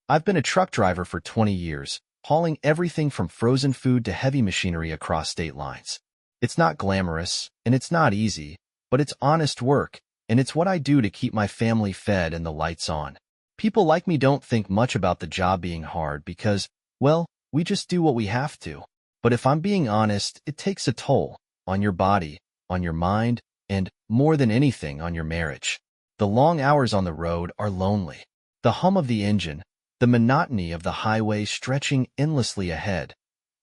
I've been a truck driver for 20 years, hauling everything from frozen food to heavy machinery across state lines. It's not glamorous, and it's not easy, but it's honest work, and it's what I do to keep my family fed and the lights on. People like me don't think much about the job being hard because, well, we just do what we have to. But if I'm being honest, it takes a toll on your body, on your mind, and, more than anything, on your marriage. The long hours on the road are lonely. The hum of the engine, the monotony of the highway stretching endlessly ahead,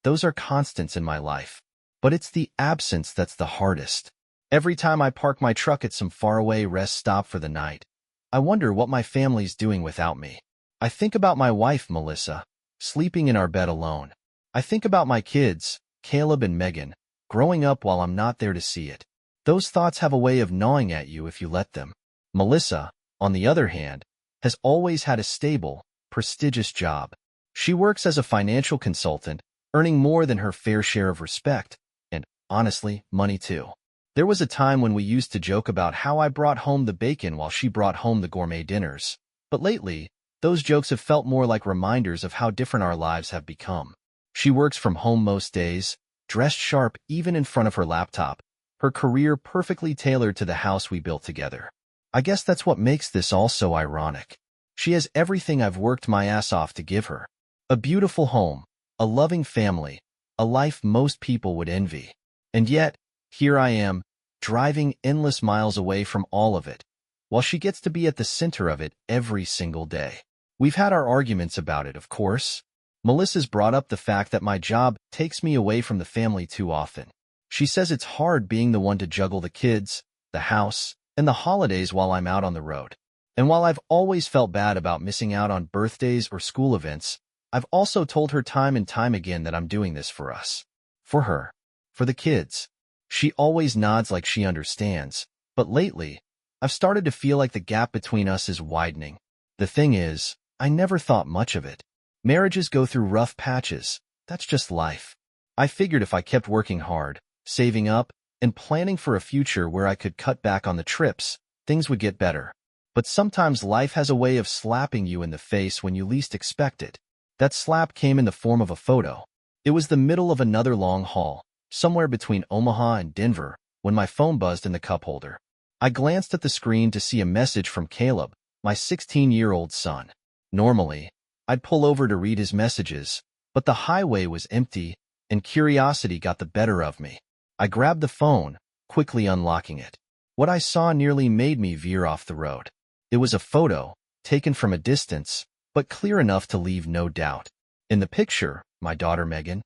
those are constants in my life. But it's the absence that's the hardest. Every time I park my truck at some faraway rest stop for the night, I wonder what my family's doing without me. I think about my wife, Melissa, sleeping in our bed alone. I think about my kids, Caleb and Megan, growing up while I'm not there to see it. Those thoughts have a way of gnawing at you if you let them. Melissa, on the other hand, has always had a stable, prestigious job. She works as a financial consultant, earning more than her fair share of respect, and, honestly, money too. There was a time when we used to joke about how I brought home the bacon while she brought home the gourmet dinners. But lately, those jokes have felt more like reminders of how different our lives have become. She works from home most days, dressed sharp even in front of her laptop, her career perfectly tailored to the house we built together. I guess that's what makes this all so ironic. She has everything I've worked my ass off to give her. A beautiful home, a loving family, a life most people would envy. And yet, here I am, driving endless miles away from all of it, while she gets to be at the center of it every single day. We've had our arguments about it, of course. Melissa's brought up the fact that my job takes me away from the family too often. She says it's hard being the one to juggle the kids, the house, and the holidays while I'm out on the road. And while I've always felt bad about missing out on birthdays or school events, I've also told her time and time again that I'm doing this for us. For her. For the kids. She always nods like she understands, but lately, I've started to feel like the gap between us is widening. The thing is, I never thought much of it. Marriages go through rough patches. That's just life. I figured if I kept working hard, saving up, and planning for a future where I could cut back on the trips, things would get better. But sometimes life has a way of slapping you in the face when you least expect it. That slap came in the form of a photo. It was the middle of another long haul, somewhere between Omaha and Denver, when my phone buzzed in the cup holder. I glanced at the screen to see a message from Caleb, my 16-year-old son. Normally, I'd pull over to read his messages, but the highway was empty, and curiosity got the better of me. I grabbed the phone, quickly unlocking it. What I saw nearly made me veer off the road. It was a photo, taken from a distance, but clear enough to leave no doubt. In the picture, my daughter Megan,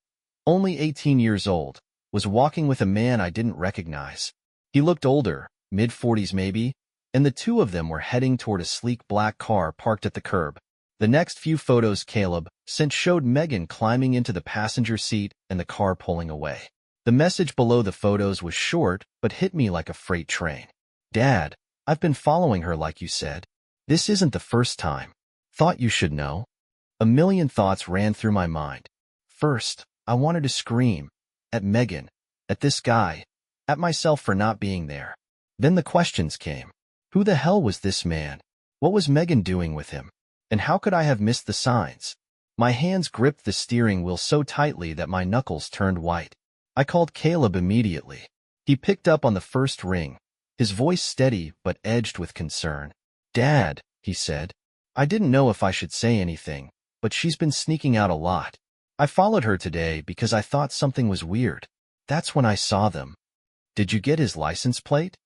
only 18 years old, was walking with a man I didn't recognize. He looked older, mid-40s maybe, and the two of them were heading toward a sleek black car parked at the curb. The next few photos Caleb sent showed Megan climbing into the passenger seat and the car pulling away. The message below the photos was short, but hit me like a freight train. Dad, I've been following her like you said. This isn't the first time. Thought you should know. A million thoughts ran through my mind. First, I wanted to scream. At Megan. At this guy. At myself for not being there. Then the questions came. Who the hell was this man? What was Megan doing with him? And how could I have missed the signs? My hands gripped the steering wheel so tightly that my knuckles turned white. I called Caleb immediately. He picked up on the first ring, his voice steady but edged with concern. Dad, he said. I didn't know if I should say anything, but she's been sneaking out a lot. I followed her today because I thought something was weird. That's when I saw them. Did you get his license plate?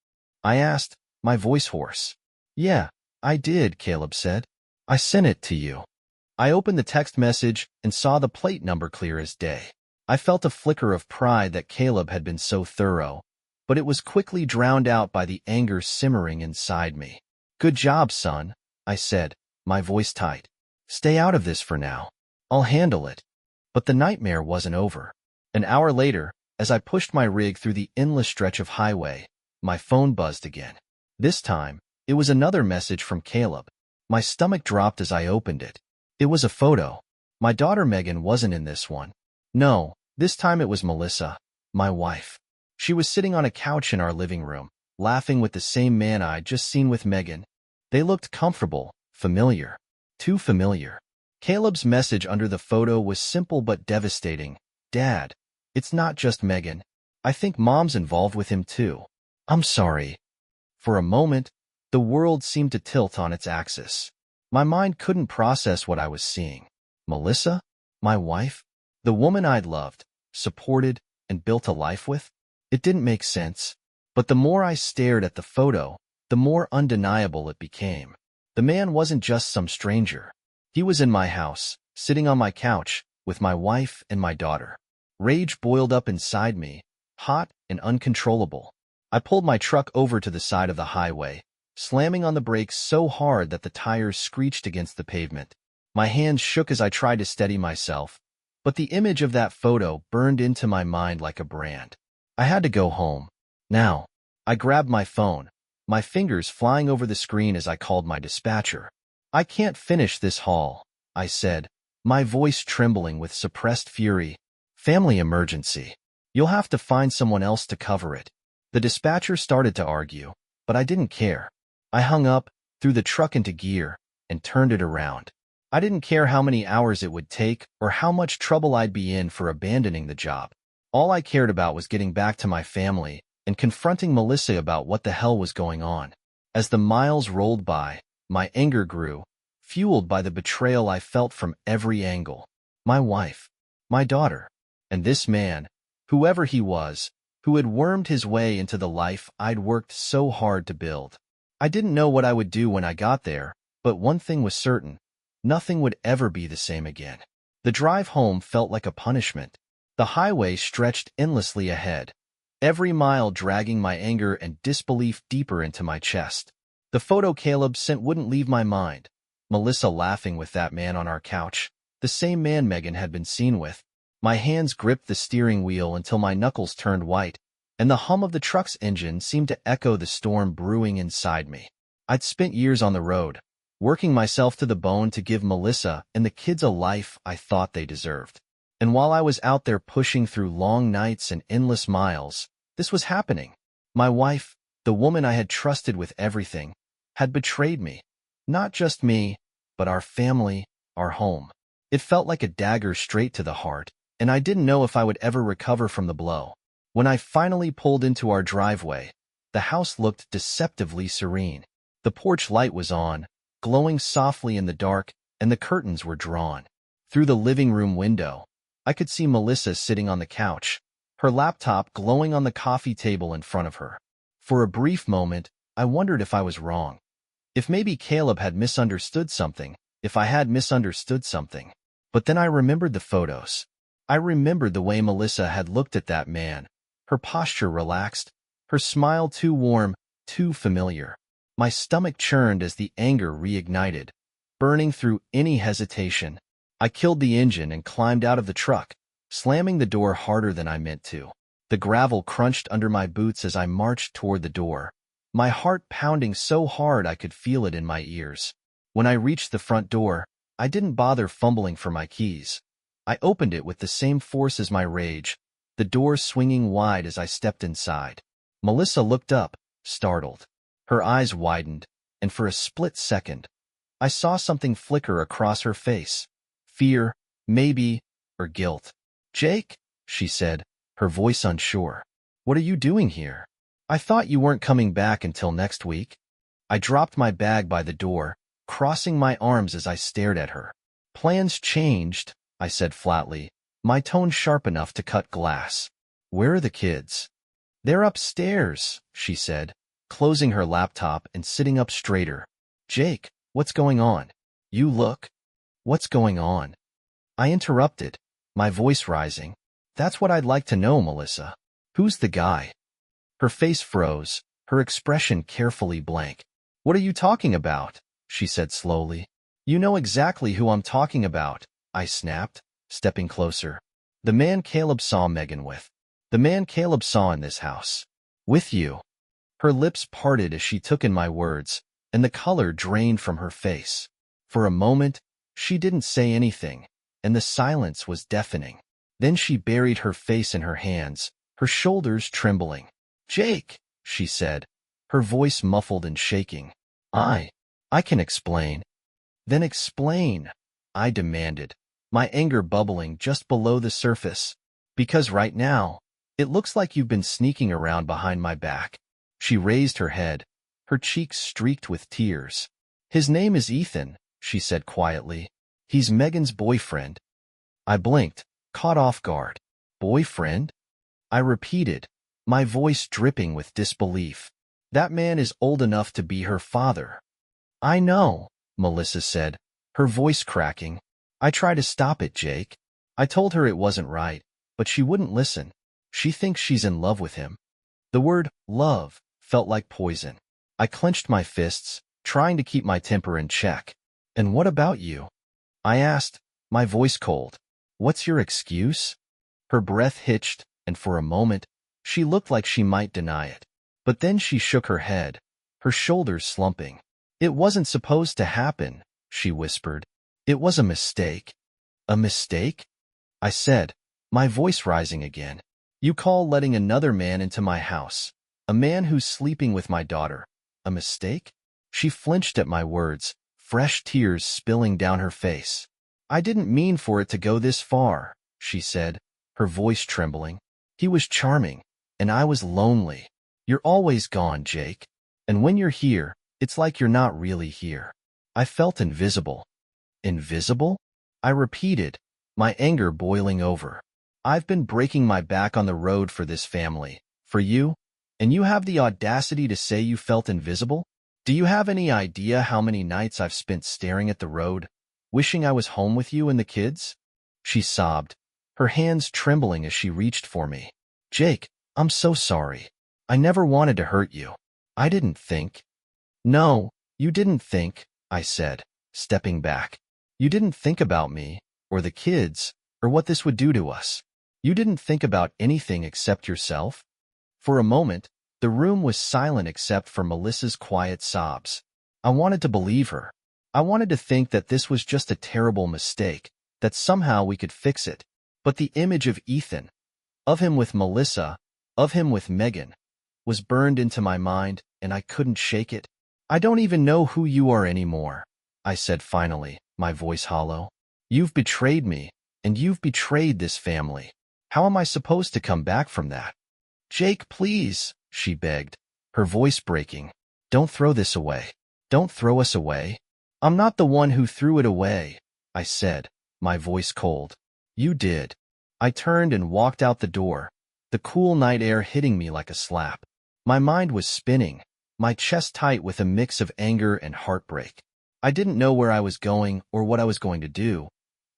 I asked, my voice hoarse. Yeah, I did, Caleb said. I sent it to you. I opened the text message and saw the plate number clear as day. I felt a flicker of pride that Caleb had been so thorough, but it was quickly drowned out by the anger simmering inside me. Good job, son, I said, my voice tight. Stay out of this for now. I'll handle it. But the nightmare wasn't over. An hour later, as I pushed my rig through the endless stretch of highway, my phone buzzed again. This time, it was another message from Caleb. My stomach dropped as I opened it. It was a photo. My daughter Megan wasn't in this one. No, this time it was Melissa, my wife. She was sitting on a couch in our living room, laughing with the same man I'd just seen with Megan. They looked comfortable, familiar. Too familiar. Caleb's message under the photo was simple but devastating. Dad, it's not just Megan. I think Mom's involved with him too. I'm sorry. For a moment, the world seemed to tilt on its axis. My mind couldn't process what I was seeing. Melissa? My wife? The woman I'd loved, supported, and built a life with? It didn't make sense. But the more I stared at the photo, the more undeniable it became. The man wasn't just some stranger. He was in my house, sitting on my couch, with my wife and my daughter. Rage boiled up inside me, hot and uncontrollable. I pulled my truck over to the side of the highway, slamming on the brakes so hard that the tires screeched against the pavement. My hands shook as I tried to steady myself, but the image of that photo burned into my mind like a brand. I had to go home. Now. I grabbed my phone, my fingers flying over the screen as I called my dispatcher. I can't finish this haul, I said, my voice trembling with suppressed fury. Family emergency. You'll have to find someone else to cover it. The dispatcher started to argue, but I didn't care. I hung up, threw the truck into gear, and turned it around. I didn't care how many hours it would take or how much trouble I'd be in for abandoning the job. All I cared about was getting back to my family and confronting Melissa about what the hell was going on. As the miles rolled by, my anger grew, fueled by the betrayal I felt from every angle. My wife, my daughter, and this man, whoever he was, who had wormed his way into the life I'd worked so hard to build. I didn't know what I would do when I got there, but one thing was certain. Nothing would ever be the same again. The drive home felt like a punishment. The highway stretched endlessly ahead, every mile dragging my anger and disbelief deeper into my chest. The photo Caleb sent wouldn't leave my mind. Melissa laughing with that man on our couch, the same man Megan had been seen with. My hands gripped the steering wheel until my knuckles turned white, and the hum of the truck's engine seemed to echo the storm brewing inside me. I'd spent years on the road, working myself to the bone to give Melissa and the kids a life I thought they deserved. And while I was out there pushing through long nights and endless miles, this was happening. My wife, the woman I had trusted with everything, had betrayed me. Not just me, but our family, our home. It felt like a dagger straight to the heart, and I didn't know if I would ever recover from the blow. When I finally pulled into our driveway, the house looked deceptively serene. The porch light was on, glowing softly in the dark, and the curtains were drawn. Through the living room window, I could see Melissa sitting on the couch, her laptop glowing on the coffee table in front of her. For a brief moment, I wondered if I was wrong. If maybe Caleb had misunderstood something, if I had misunderstood something. But then I remembered the photos. I remembered the way Melissa had looked at that man, her posture relaxed, her smile too warm, too familiar. My stomach churned as the anger reignited, burning through any hesitation. I killed the engine and climbed out of the truck, slamming the door harder than I meant to. The gravel crunched under my boots as I marched toward the door, my heart pounding so hard I could feel it in my ears. When I reached the front door, I didn't bother fumbling for my keys. I opened it with the same force as my rage, the door swinging wide as I stepped inside. Melissa looked up, startled. Her eyes widened, and for a split second, I saw something flicker across her face. Fear, maybe, or guilt. "Jake," she said, her voice unsure. "What are you doing here? I thought you weren't coming back until next week." I dropped my bag by the door, crossing my arms as I stared at her. "Plans changed," I said flatly, my tone sharp enough to cut glass. "Where are the kids?" "They're upstairs," she said, closing her laptop and sitting up straighter. "Jake, what's going on? You look... What's going on?" I interrupted, my voice rising. "That's what I'd like to know, Melissa. Who's the guy?" Her face froze, her expression carefully blank. "What are you talking about?" she said slowly. "You know exactly who I'm talking about," I snapped, stepping closer. "The man Caleb saw Megan with. The man Caleb saw in this house. With you." Her lips parted as she took in my words, and the color drained from her face. For a moment, she didn't say anything, and the silence was deafening. Then she buried her face in her hands, her shoulders trembling. "Jake," she said, her voice muffled and shaking. I can explain." "Then explain," I demanded, my anger bubbling just below the surface. Because right now, it looks like you've been sneaking around behind my back. She raised her head, her cheeks streaked with tears. His name is Ethan, she said quietly. He's Megan's boyfriend. I blinked, caught off guard. Boyfriend? I repeated, my voice dripping with disbelief. That man is old enough to be her father. I know, Melissa said, her voice cracking. I tried to stop it, Jake. I told her it wasn't right, but she wouldn't listen. She thinks she's in love with him. The word love felt like poison. I clenched my fists, trying to keep my temper in check. And what about you? I asked, my voice cold. What's your excuse? Her breath hitched, and for a moment, she looked like she might deny it. But then she shook her head, her shoulders slumping. It wasn't supposed to happen, she whispered. It was a mistake. A mistake? I said, my voice rising again. You call letting another man into my house, a man who's sleeping with my daughter, a mistake? She flinched at my words, fresh tears spilling down her face. I didn't mean for it to go this far, she said, her voice trembling. He was charming, and I was lonely. You're always gone, Jake. And when you're here, it's like you're not really here. I felt invisible. Invisible? I repeated, my anger boiling over. I've been breaking my back on the road for this family, for you, and you have the audacity to say you felt invisible? Do you have any idea how many nights I've spent staring at the road, wishing I was home with you and the kids? She sobbed, her hands trembling as she reached for me. Jake, I'm so sorry. I never wanted to hurt you. I didn't think. No, you didn't think, I said, stepping back. You didn't think about me, or the kids, or what this would do to us. You didn't think about anything except yourself? For a moment, the room was silent except for Melissa's quiet sobs. I wanted to believe her. I wanted to think that this was just a terrible mistake, that somehow we could fix it. But the image of Ethan, of him with Melissa, of him with Megan, was burned into my mind, and I couldn't shake it. I don't even know who you are anymore, I said finally, my voice hollow. You've betrayed me, and you've betrayed this family. How am I supposed to come back from that? Jake, please, she begged, her voice breaking. Don't throw this away. Don't throw us away. I'm not the one who threw it away, I said, my voice cold. You did. I turned and walked out the door, the cool night air hitting me like a slap. My mind was spinning, my chest tight with a mix of anger and heartbreak. I didn't know where I was going or what I was going to do,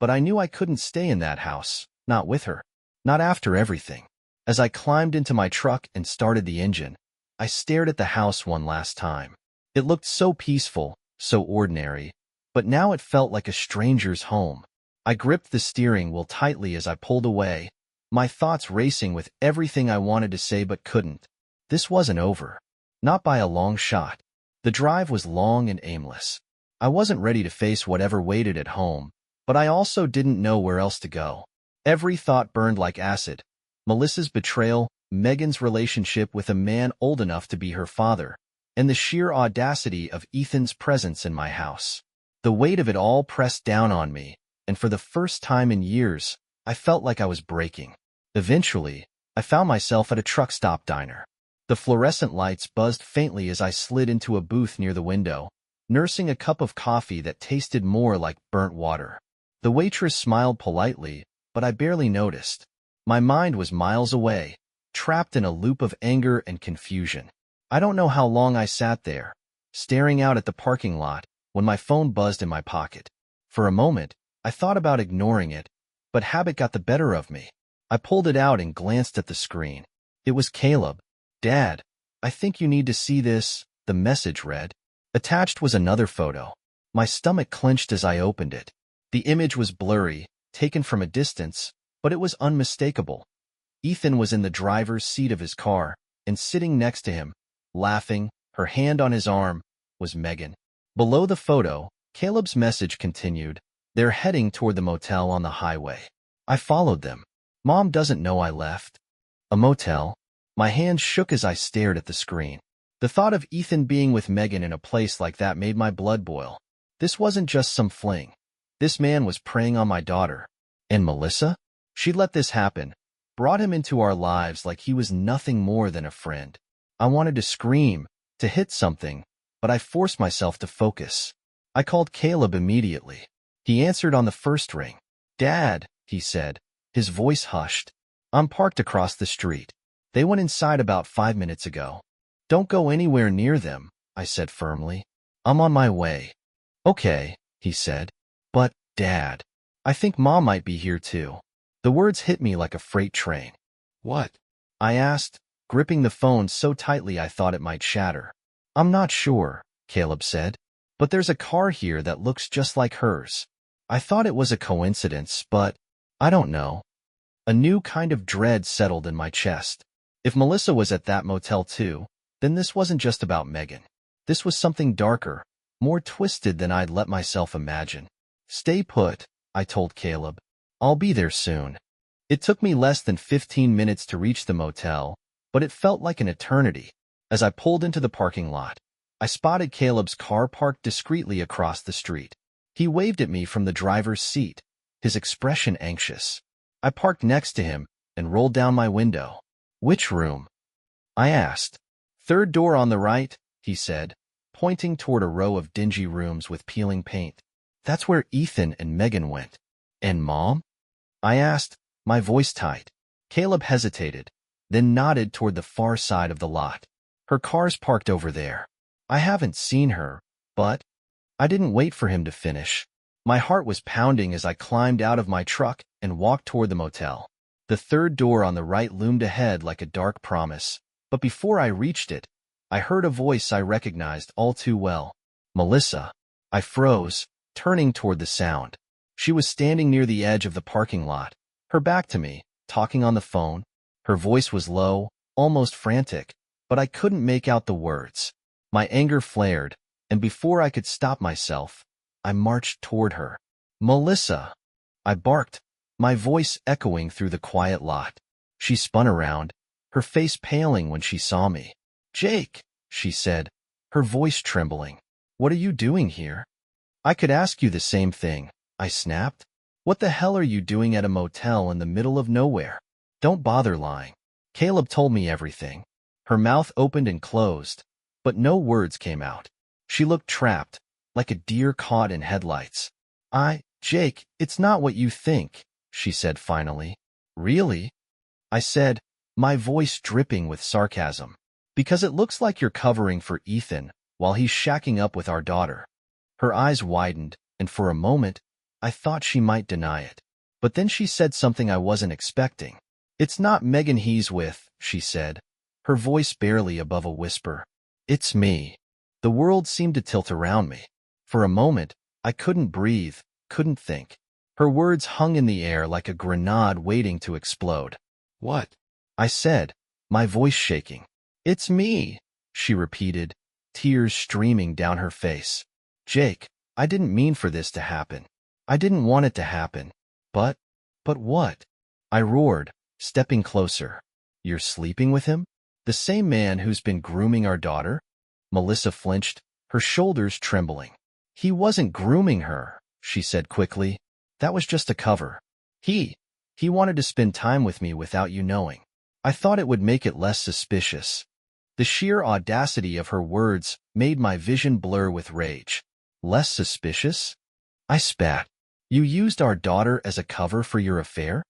but I knew I couldn't stay in that house, not with her, not after everything. As I climbed into my truck and started the engine, I stared at the house one last time. It looked so peaceful, so ordinary, but now it felt like a stranger's home. I gripped the steering wheel tightly as I pulled away, my thoughts racing with everything I wanted to say but couldn't. This wasn't over. Not by a long shot. The drive was long and aimless. I wasn't ready to face whatever waited at home, but I also didn't know where else to go. Every thought burned like acid. Melissa's betrayal, Megan's relationship with a man old enough to be her father, and the sheer audacity of Ethan's presence in my house. The weight of it all pressed down on me, and for the first time in years, I felt like I was breaking. Eventually, I found myself at a truck stop diner. The fluorescent lights buzzed faintly as I slid into a booth near the window, nursing a cup of coffee that tasted more like burnt water. The waitress smiled politely, but I barely noticed. My mind was miles away, trapped in a loop of anger and confusion. I don't know how long I sat there, staring out at the parking lot, when my phone buzzed in my pocket. For a moment, I thought about ignoring it, but habit got the better of me. I pulled it out and glanced at the screen. It was Caleb. Dad, I think you need to see this, the message read. Attached was another photo. My stomach clenched as I opened it. The image was blurry, taken from a distance, but it was unmistakable. Ethan was in the driver's seat of his car, and sitting next to him, laughing, her hand on his arm, was Megan. Below the photo, Caleb's message continued. They're heading toward the motel on the highway. I followed them. Mom doesn't know I left. A motel? My hands shook as I stared at the screen. The thought of Ethan being with Megan in a place like that made my blood boil. This wasn't just some fling. This man was preying on my daughter. And Melissa? She let this happen, brought him into our lives like he was nothing more than a friend. I wanted to scream, to hit something, but I forced myself to focus. I called Caleb immediately. He answered on the first ring. "Dad," he said, his voice hushed. "I'm parked across the street. They went inside about 5 minutes ago." "Don't go anywhere near them," I said firmly. "I'm on my way." "Okay," he said. "But, Dad, I think Mom might be here too." The words hit me like a freight train. "What?" I asked, gripping the phone so tightly I thought it might shatter. "I'm not sure," Caleb said, "but there's a car here that looks just like hers." I thought it was a coincidence, but I don't know. A new kind of dread settled in my chest. If Melissa was at that motel too, then this wasn't just about Megan. This was something darker, more twisted than I'd let myself imagine. "Stay put," I told Caleb. "I'll be there soon." It took me less than 15 minutes to reach the motel, but it felt like an eternity. As I pulled into the parking lot, I spotted Caleb's car parked discreetly across the street. He waved at me from the driver's seat, his expression anxious. I parked next to him and rolled down my window. "Which room?" I asked. "Third door on the right," he said, pointing toward a row of dingy rooms with peeling paint. "That's where Ethan and Megan went." "And Mom?" I asked, my voice tight. Caleb hesitated, then nodded toward the far side of the lot. "Her car's parked over there. I haven't seen her, but—" I didn't wait for him to finish. My heart was pounding as I climbed out of my truck and walked toward the motel. The third door on the right loomed ahead like a dark promise, but before I reached it, I heard a voice I recognized all too well. "Melissa." I froze, turning toward the sound. She was standing near the edge of the parking lot, her back to me, talking on the phone. Her voice was low, almost frantic, but I couldn't make out the words. My anger flared, and before I could stop myself, I marched toward her. "Melissa!" I barked, my voice echoing through the quiet lot. She spun around, her face paling when she saw me. "Jake," she said, her voice trembling. "What are you doing here?" "I could ask you the same thing," I snapped. "What the hell are you doing at a motel in the middle of nowhere? Don't bother lying." Caleb told me everything. Her mouth opened and closed, but no words came out. She looked trapped, like a deer caught in headlights. Jake, it's not what you think," she said finally. "Really?" I said, my voice dripping with sarcasm. "Because it looks like you're covering for Ethan while he's shacking up with our daughter." Her eyes widened, and for a moment, I thought she might deny it. But then she said something I wasn't expecting. "It's not Megan he's with," she said, her voice barely above a whisper. "It's me." The world seemed to tilt around me. For a moment, I couldn't breathe, couldn't think. Her words hung in the air like a grenade waiting to explode. "What?" I said, my voice shaking. "It's me," she repeated, tears streaming down her face. "Jake, I didn't mean for this to happen. I didn't want it to happen. But what?" I roared, stepping closer. "You're sleeping with him? The same man who's been grooming our daughter?" Melissa flinched, her shoulders trembling. "He wasn't grooming her," she said quickly. "That was just a cover. He wanted to spend time with me without you knowing. I thought it would make it less suspicious." The sheer audacity of her words made my vision blur with rage. "Less suspicious?" I spat. "You used our daughter as a cover for your affair?"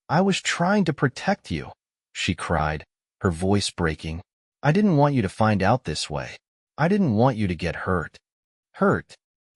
"I was trying to protect you," she cried, her voice breaking. "I didn't want you to find out this way. I didn't want you to get hurt." "Hurt?"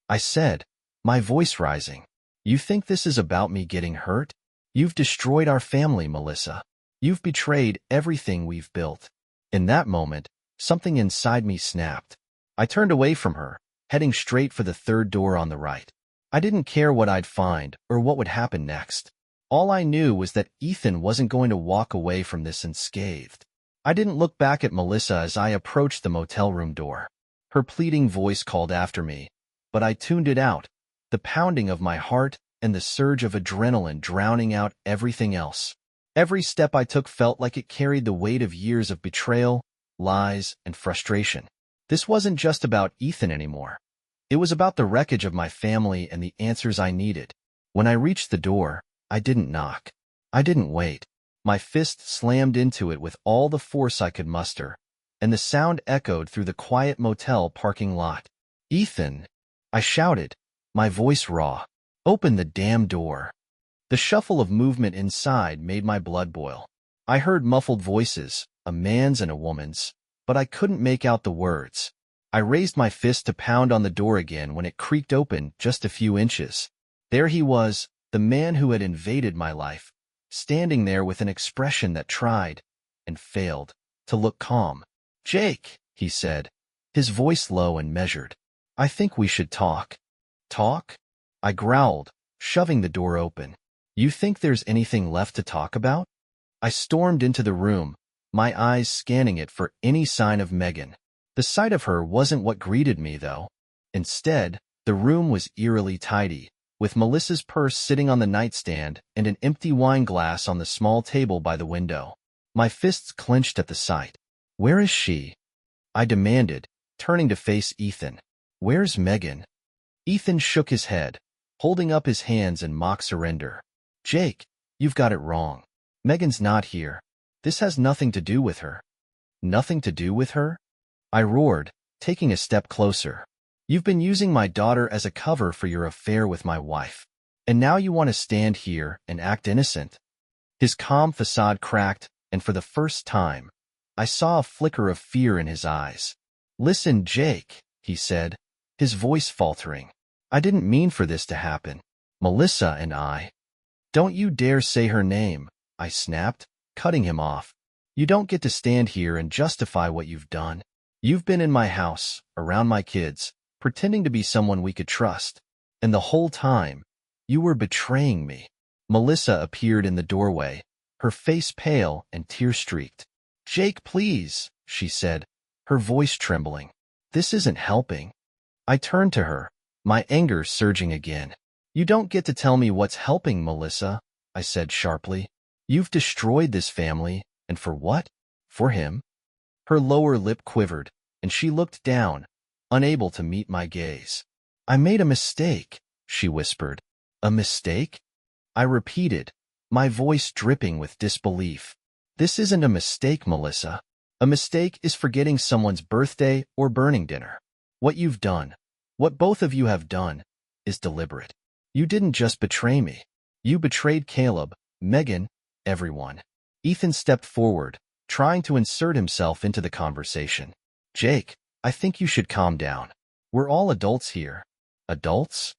I said, my voice rising. "You think this is about me getting hurt? You've destroyed our family, Melissa. You've betrayed everything we've built." In that moment, something inside me snapped. I turned away from her, heading straight for the third door on the right. I didn't care what I'd find or what would happen next. All I knew was that Ethan wasn't going to walk away from this unscathed. I didn't look back at Melissa as I approached the motel room door. Her pleading voice called after me, but I tuned it out, the pounding of my heart and the surge of adrenaline drowning out everything else. Every step I took felt like it carried the weight of years of betrayal, lies, and frustration. This wasn't just about Ethan anymore. It was about the wreckage of my family and the answers I needed. When I reached the door, I didn't knock. I didn't wait. My fist slammed into it with all the force I could muster, and the sound echoed through the quiet motel parking lot. "Ethan!" I shouted, my voice raw. "Open the damn door." The shuffle of movement inside made my blood boil. I heard muffled voices, a man's and a woman's, but I couldn't make out the words. I raised my fist to pound on the door again when it creaked open just a few inches. There he was, the man who had invaded my life, standing there with an expression that tried, and failed, to look calm. "Jake," he said, his voice low and measured. "I think we should talk." "Talk?" I growled, shoving the door open. "You think there's anything left to talk about?" I stormed into the room, my eyes scanning it for any sign of Megan. The sight of her wasn't what greeted me, though. Instead, the room was eerily tidy, with Melissa's purse sitting on the nightstand and an empty wine glass on the small table by the window. My fists clenched at the sight. "Where is she?" I demanded, turning to face Ethan. "Where's Megan?" Ethan shook his head, holding up his hands in mock surrender. "Jake, you've got it wrong. Megan's not here. This has nothing to do with her." "Nothing to do with her?" I roared, taking a step closer. "You've been using my daughter as a cover for your affair with my wife. And now you want to stand here and act innocent?" His calm facade cracked, and for the first time, I saw a flicker of fear in his eyes. "Listen, Jake," he said, his voice faltering. "I didn't mean for this to happen. Melissa and I—" "Don't you dare say her name," I snapped, cutting him off. "You don't get to stand here and justify what you've done. You've been in my house, around my kids, pretending to be someone we could trust. And the whole time, you were betraying me." Melissa appeared in the doorway, her face pale and tear-streaked. "Jake, please," she said, her voice trembling. "This isn't helping." I turned to her, my anger surging again. "You don't get to tell me what's helping, Melissa," I said sharply. "You've destroyed this family, and for what? For him?" Her lower lip quivered, and she looked down, unable to meet my gaze. "I made a mistake," she whispered. "A mistake?" I repeated, my voice dripping with disbelief. "This isn't a mistake, Melissa. A mistake is forgetting someone's birthday or burning dinner. What you've done, what both of you have done, is deliberate. You didn't just betray me. You betrayed Caleb, Megan, everyone." Ethan stepped forward, trying to insert himself into the conversation. "Jake, I think you should calm down. We're all adults here." "Adults?"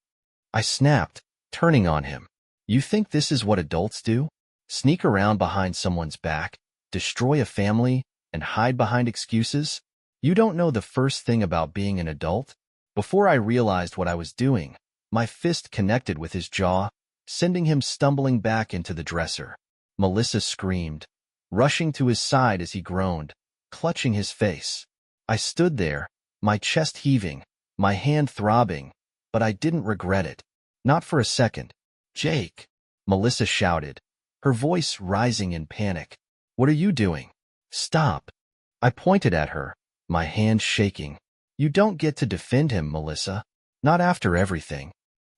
I snapped, turning on him. "You think this is what adults do? Sneak around behind someone's back, destroy a family, and hide behind excuses? You don't know the first thing about being an adult." Before I realized what I was doing, my fist connected with his jaw, sending him stumbling back into the dresser. Melissa screamed, rushing to his side as he groaned, clutching his face. I stood there, my chest heaving, my hand throbbing, but I didn't regret it. Not for a second. "Jake!" Melissa shouted, her voice rising in panic. "What are you doing? Stop!" I pointed at her, my hand shaking. "You don't get to defend him, Melissa. Not after everything."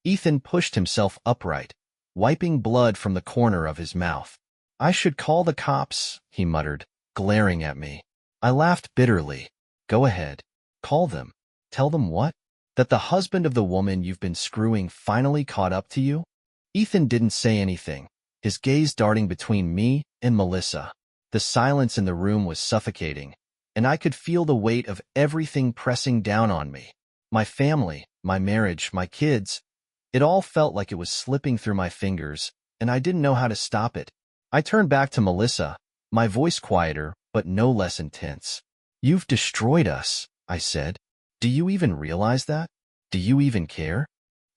Ethan pushed himself upright, wiping blood from the corner of his mouth. "I should call the cops," he muttered, glaring at me. I laughed bitterly. "Go ahead. Call them. Tell them what? That the husband of the woman you've been screwing finally caught up to you?" Ethan didn't say anything, his gaze darting between me and Melissa. The silence in the room was suffocating, and I could feel the weight of everything pressing down on me. My family, my marriage, my kids. It all felt like it was slipping through my fingers, and I didn't know how to stop it. I turned back to Melissa, my voice quieter but no less intense. "You've destroyed us," I said. "Do you even realize that? Do you even care?"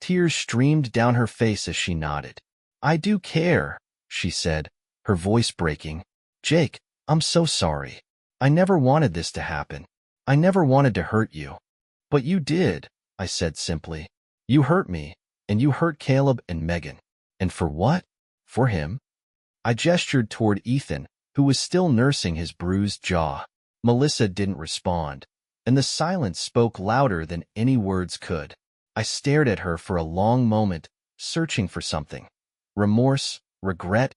Tears streamed down her face as she nodded. "I do care," she said, her voice breaking. "Jake, I'm so sorry. I never wanted this to happen. I never wanted to hurt you." "But you did," I said simply. "You hurt me, and you hurt Caleb and Megan. And for what? For him?" I gestured toward Ethan, who was still nursing his bruised jaw. Melissa didn't respond, and the silence spoke louder than any words could. I stared at her for a long moment, searching for something. Remorse, regret,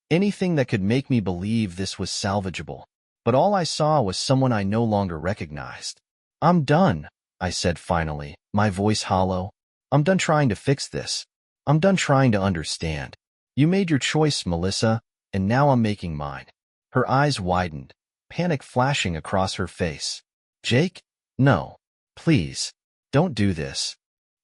anything that could make me believe this was salvageable. But all I saw was someone I no longer recognized. "I'm done," I said finally, my voice hollow. "I'm done trying to fix this. I'm done trying to understand. You made your choice, Melissa, and now I'm making mine." Her eyes widened, panic flashing across her face. "Jake? No. Please. Don't do this."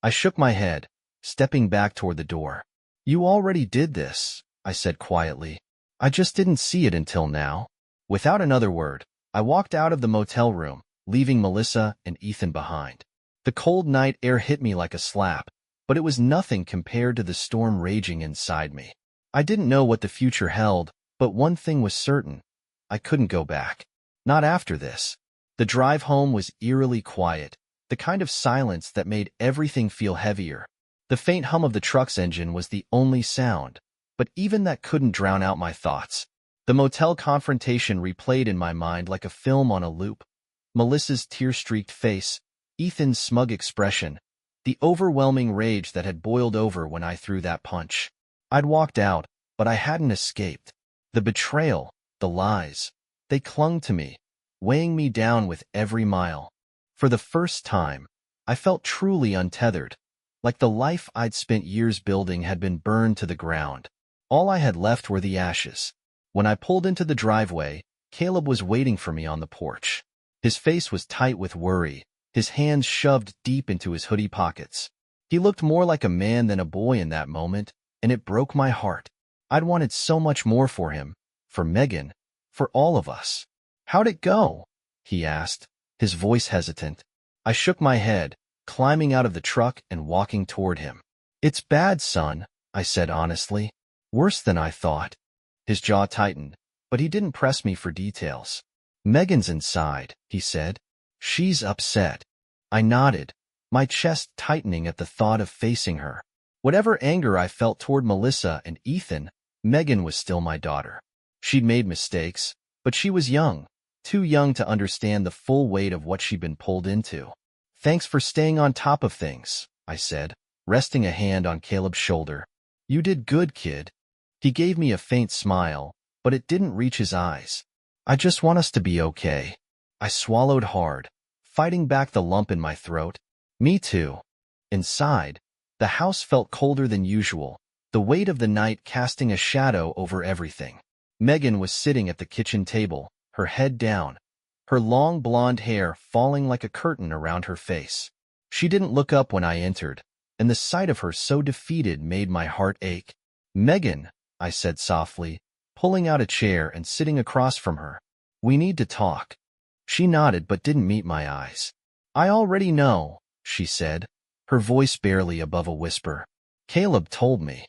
I shook my head, stepping back toward the door. "You already did this," I said quietly. "I just didn't see it until now." Without another word, I walked out of the motel room, leaving Melissa and Ethan behind. The cold night air hit me like a slap, but it was nothing compared to the storm raging inside me. I didn't know what the future held, but one thing was certain. I couldn't go back. Not after this. The drive home was eerily quiet, the kind of silence that made everything feel heavier. The faint hum of the truck's engine was the only sound, but even that couldn't drown out my thoughts. The motel confrontation replayed in my mind like a film on a loop. Melissa's tear-streaked face, Ethan's smug expression, the overwhelming rage that had boiled over when I threw that punch. I'd walked out, but I hadn't escaped. The betrayal, the lies, they clung to me, weighing me down with every mile. For the first time, I felt truly untethered, like the life I'd spent years building had been burned to the ground. All I had left were the ashes. When I pulled into the driveway, Caleb was waiting for me on the porch. His face was tight with worry, his hands shoved deep into his hoodie pockets. He looked more like a man than a boy in that moment, and it broke my heart. I'd wanted so much more for him, for Megan, for all of us. "How'd it go?" he asked, his voice hesitant. I shook my head, climbing out of the truck and walking toward him. "It's bad, son," I said honestly. "Worse than I thought." His jaw tightened, but he didn't press me for details. "Megan's inside," he said. "She's upset." I nodded, my chest tightening at the thought of facing her. Whatever anger I felt toward Melissa and Ethan, Megan was still my daughter. She'd made mistakes, but she was young, too young to understand the full weight of what she'd been pulled into. "Thanks for staying on top of things," I said, resting a hand on Caleb's shoulder. "You did good, kid." He gave me a faint smile, but it didn't reach his eyes. "I just want us to be okay." I swallowed hard, fighting back the lump in my throat. Me too. Inside, the house felt colder than usual, the weight of the night casting a shadow over everything. Megan was sitting at the kitchen table, her head down, her long blonde hair falling like a curtain around her face. She didn't look up when I entered, and the sight of her so defeated made my heart ache. "Megan," I said softly, pulling out a chair and sitting across from her. "We need to talk." She nodded but didn't meet my eyes. "I already know," she said, her voice barely above a whisper. "Caleb told me."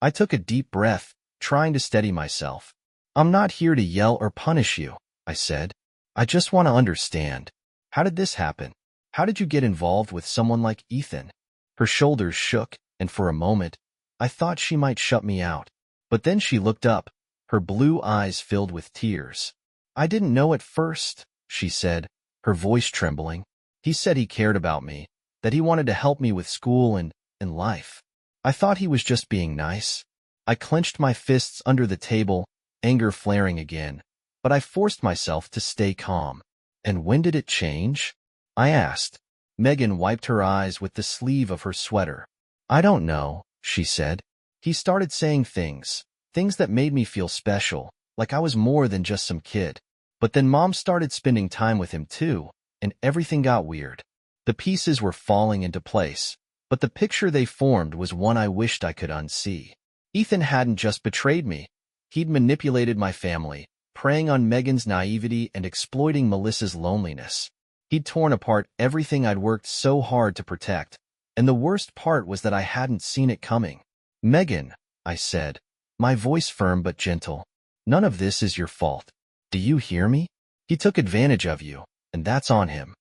I took a deep breath, trying to steady myself. "I'm not here to yell or punish you," I said. "I just want to understand. How did this happen? How did you get involved with someone like Ethan?" Her shoulders shook, and for a moment, I thought she might shut me out. But then she looked up, her blue eyes filled with tears. "I didn't know at first," she said, her voice trembling. "He said he cared about me, that he wanted to help me with school and life. I thought he was just being nice." I clenched my fists under the table, anger flaring again, but I forced myself to stay calm. "And when did it change?" I asked. Megan wiped her eyes with the sleeve of her sweater. "I don't know," she said. "He started saying things that made me feel special, like I was more than just some kid. But then Mom started spending time with him too, and everything got weird." The pieces were falling into place, but the picture they formed was one I wished I could unsee. Ethan hadn't just betrayed me. He'd manipulated my family, preying on Megan's naivety and exploiting Melissa's loneliness. He'd torn apart everything I'd worked so hard to protect, and the worst part was that I hadn't seen it coming. "Megan," I said, my voice firm but gentle, "none of this is your fault. Do you hear me? He took advantage of you, and that's on him."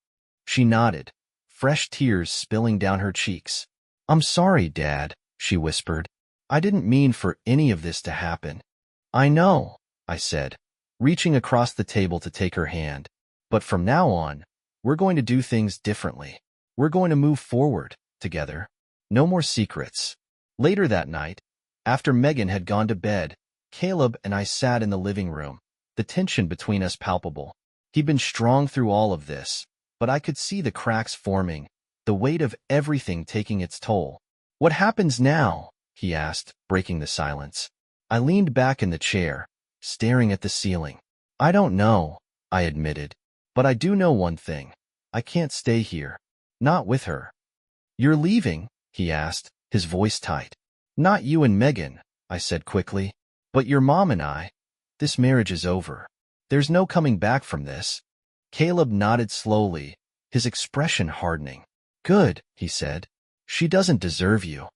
She nodded, fresh tears spilling down her cheeks. "I'm sorry, Dad," she whispered. "I didn't mean for any of this to happen." "I know," I said, reaching across the table to take her hand. "But from now on, we're going to do things differently. We're going to move forward. together. No more secrets. Later that night, after Megan had gone to bed, Caleb and I sat in the living room, the tension between us palpable. He'd been strong through all of this, but I could see the cracks forming, the weight of everything taking its toll. "What happens now?" he asked, breaking the silence. I leaned back in the chair, staring at the ceiling. "I don't know," I admitted. "But I do know one thing. I can't stay here. Not with her." "You're leaving?" he asked, his voice tight. "Not you and Megan," I said quickly. "But your mom and I. This marriage is over. There's no coming back from this." Caleb nodded slowly, his expression hardening. "Good," he said. "She doesn't deserve you."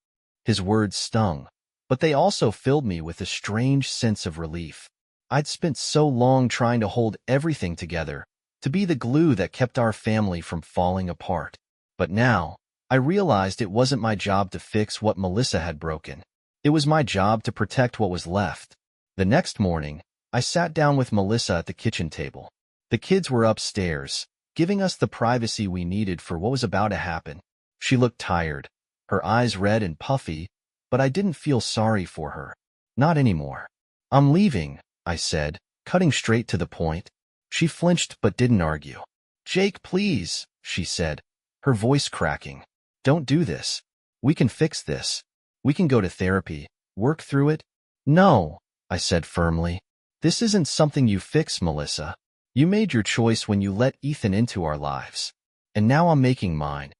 His words stung, but they also filled me with a strange sense of relief. I'd spent so long trying to hold everything together, to be the glue that kept our family from falling apart. But now, I realized it wasn't my job to fix what Melissa had broken. It was my job to protect what was left. The next morning, I sat down with Melissa at the kitchen table. The kids were upstairs, giving us the privacy we needed for what was about to happen. She looked tired, her eyes red and puffy, but I didn't feel sorry for her. Not anymore. "I'm leaving," I said, cutting straight to the point. She flinched but didn't argue. "Jake, please," she said, her voice cracking. "Don't do this. We can fix this. We can go to therapy, work through it." "No," I said firmly. "This isn't something you fix, Melissa. You made your choice when you let Ethan into our lives. And now I'm making mine."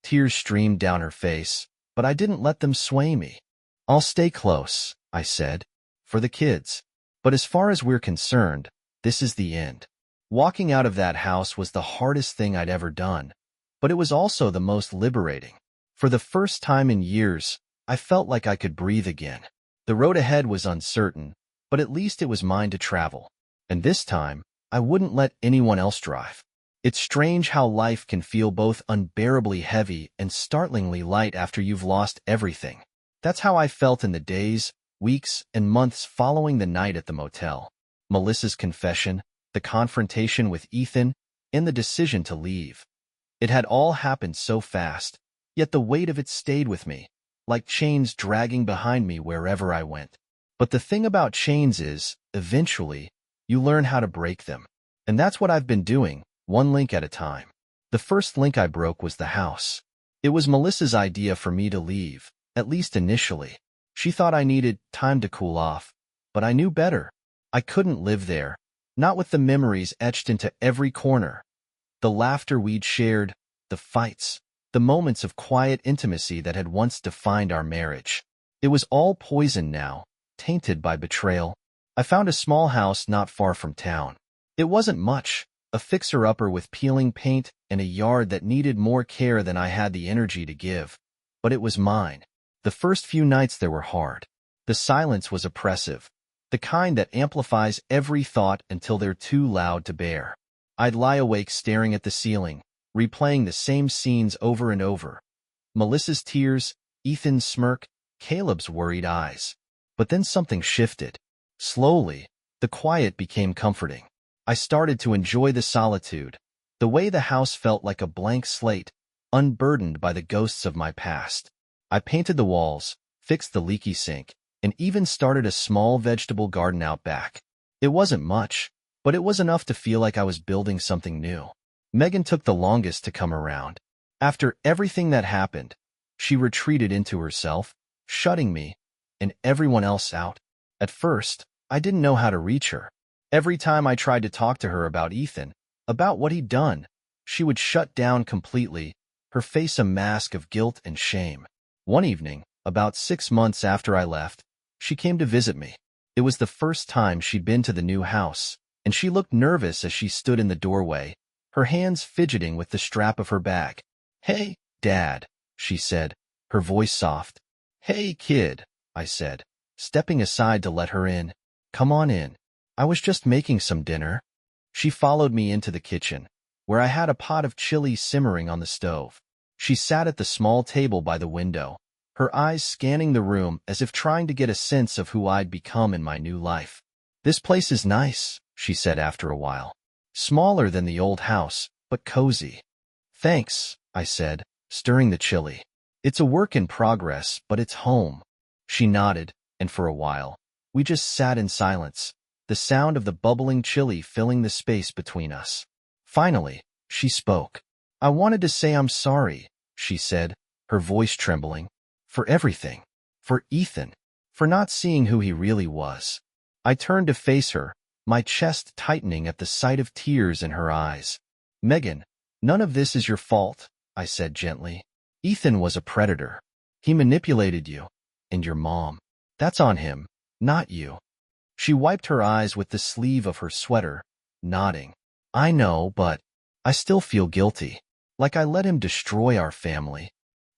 Tears streamed down her face, but I didn't let them sway me. "I'll stay close," I said, "for the kids. But as far as we're concerned, this is the end." Walking out of that house was the hardest thing I'd ever done, but it was also the most liberating. For the first time in years, I felt like I could breathe again. The road ahead was uncertain, but at least it was mine to travel. And this time, I wouldn't let anyone else drive. It's strange how life can feel both unbearably heavy and startlingly light after you've lost everything. That's how I felt in the days, weeks, and months following the night at the motel. Melissa's confession, the confrontation with Ethan, and the decision to leave. It had all happened so fast, yet the weight of it stayed with me, like chains dragging behind me wherever I went. But the thing about chains is, eventually, you learn how to break them. And that's what I've been doing, one link at a time. The first link I broke was the house. It was Melissa's idea for me to leave, at least initially. She thought I needed time to cool off, but I knew better. I couldn't live there, not with the memories etched into every corner. The laughter we'd shared, the fights, the moments of quiet intimacy that had once defined our marriage. It was all poison now, tainted by betrayal. I found a small house not far from town. It wasn't much, a fixer-upper with peeling paint and a yard that needed more care than I had the energy to give. But it was mine. The first few nights there were hard. The silence was oppressive, the kind that amplifies every thought until they're too loud to bear. I'd lie awake staring at the ceiling, replaying the same scenes over and over. Melissa's tears, Ethan's smirk, Caleb's worried eyes. But then something shifted. Slowly, the quiet became comforting. I started to enjoy the solitude, the way the house felt like a blank slate, unburdened by the ghosts of my past. I painted the walls, fixed the leaky sink, and even started a small vegetable garden out back. It wasn't much, but it was enough to feel like I was building something new. Megan took the longest to come around. After everything that happened, she retreated into herself, shutting me and everyone else out. At first, I didn't know how to reach her. Every time I tried to talk to her about Ethan, about what he'd done, she would shut down completely, her face a mask of guilt and shame. One evening, about 6 months after I left, she came to visit me. It was the first time she'd been to the new house, and she looked nervous as she stood in the doorway, her hands fidgeting with the strap of her bag. "Hey, Dad," she said, her voice soft. "Hey, kid," I said, stepping aside to let her in. "Come on in. I was just making some dinner." She followed me into the kitchen, where I had a pot of chili simmering on the stove. She sat at the small table by the window, her eyes scanning the room as if trying to get a sense of who I'd become in my new life. "This place is nice," she said after a while. "Smaller than the old house, but cozy." "Thanks," I said, stirring the chili. It's a work in progress, but it's home. She nodded, and for a while, we just sat in silence, the sound of the bubbling chili filling the space between us. Finally, she spoke. I wanted to say I'm sorry, she said, her voice trembling. For everything. For Ethan. For not seeing who he really was. I turned to face her, my chest tightening at the sight of tears in her eyes. Megan, none of this is your fault, I said gently. Ethan was a predator. He manipulated you. And your mom. That's on him, not you. She wiped her eyes with the sleeve of her sweater, nodding. I know, but I still feel guilty. Like I let him destroy our family.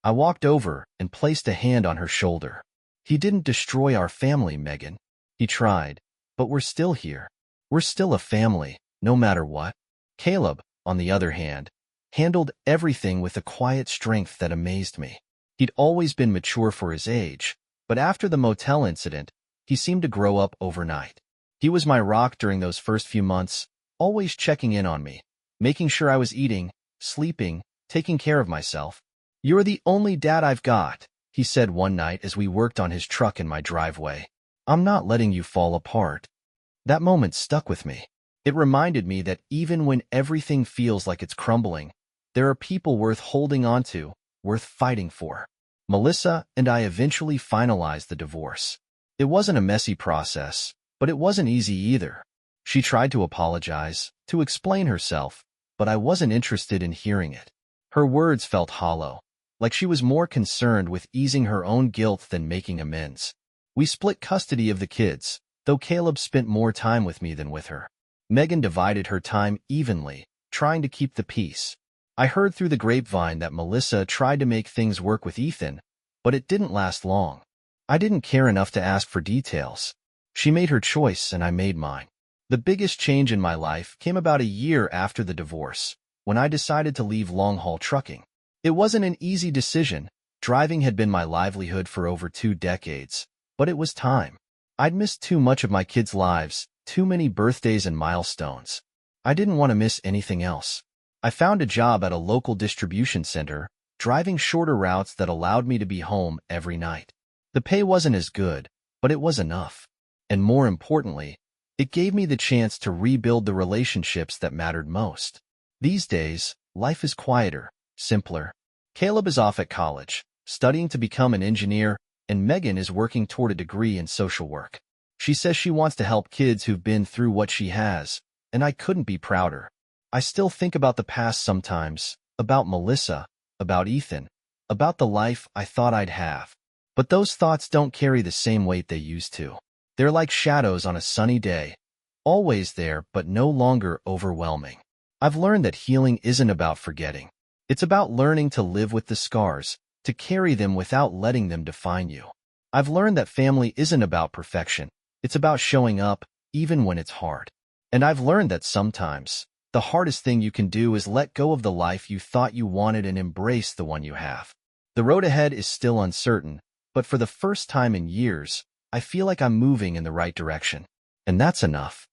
I walked over and placed a hand on her shoulder. He didn't destroy our family, Megan. He tried, but we're still here. We're still a family, no matter what. Caleb, on the other hand, handled everything with a quiet strength that amazed me. He'd always been mature for his age, but after the motel incident, he seemed to grow up overnight. He was my rock during those first few months, always checking in on me, making sure I was eating, sleeping, taking care of myself. You're the only dad I've got, he said one night as we worked on his truck in my driveway. I'm not letting you fall apart. That moment stuck with me. It reminded me that even when everything feels like it's crumbling, there are people worth holding on to, worth fighting for. Melissa and I eventually finalized the divorce. It wasn't a messy process, but it wasn't easy either. She tried to apologize, to explain herself, but I wasn't interested in hearing it. Her words felt hollow, like she was more concerned with easing her own guilt than making amends. We split custody of the kids, though Caleb spent more time with me than with her. Megan divided her time evenly, trying to keep the peace. I heard through the grapevine that Melissa tried to make things work with Ethan, but it didn't last long. I didn't care enough to ask for details. She made her choice and I made mine. The biggest change in my life came about a year after the divorce, when I decided to leave long-haul trucking. It wasn't an easy decision. Driving had been my livelihood for over 2 decades, but it was time. I'd missed too much of my kids' lives, too many birthdays and milestones. I didn't want to miss anything else. I found a job at a local distribution center, driving shorter routes that allowed me to be home every night. The pay wasn't as good, but it was enough. And more importantly, it gave me the chance to rebuild the relationships that mattered most. These days, life is quieter, simpler. Caleb is off at college, studying to become an engineer, and Megan is working toward a degree in social work. She says she wants to help kids who've been through what she has, and I couldn't be prouder. I still think about the past sometimes, about Melissa, about Ethan, about the life I thought I'd have. But those thoughts don't carry the same weight they used to. They're like shadows on a sunny day, always there but no longer overwhelming. I've learned that healing isn't about forgetting. It's about learning to live with the scars, to carry them without letting them define you. I've learned that family isn't about perfection. It's about showing up, even when it's hard. And I've learned that sometimes, the hardest thing you can do is let go of the life you thought you wanted and embrace the one you have. The road ahead is still uncertain, but for the first time in years, I feel like I'm moving in the right direction. And that's enough.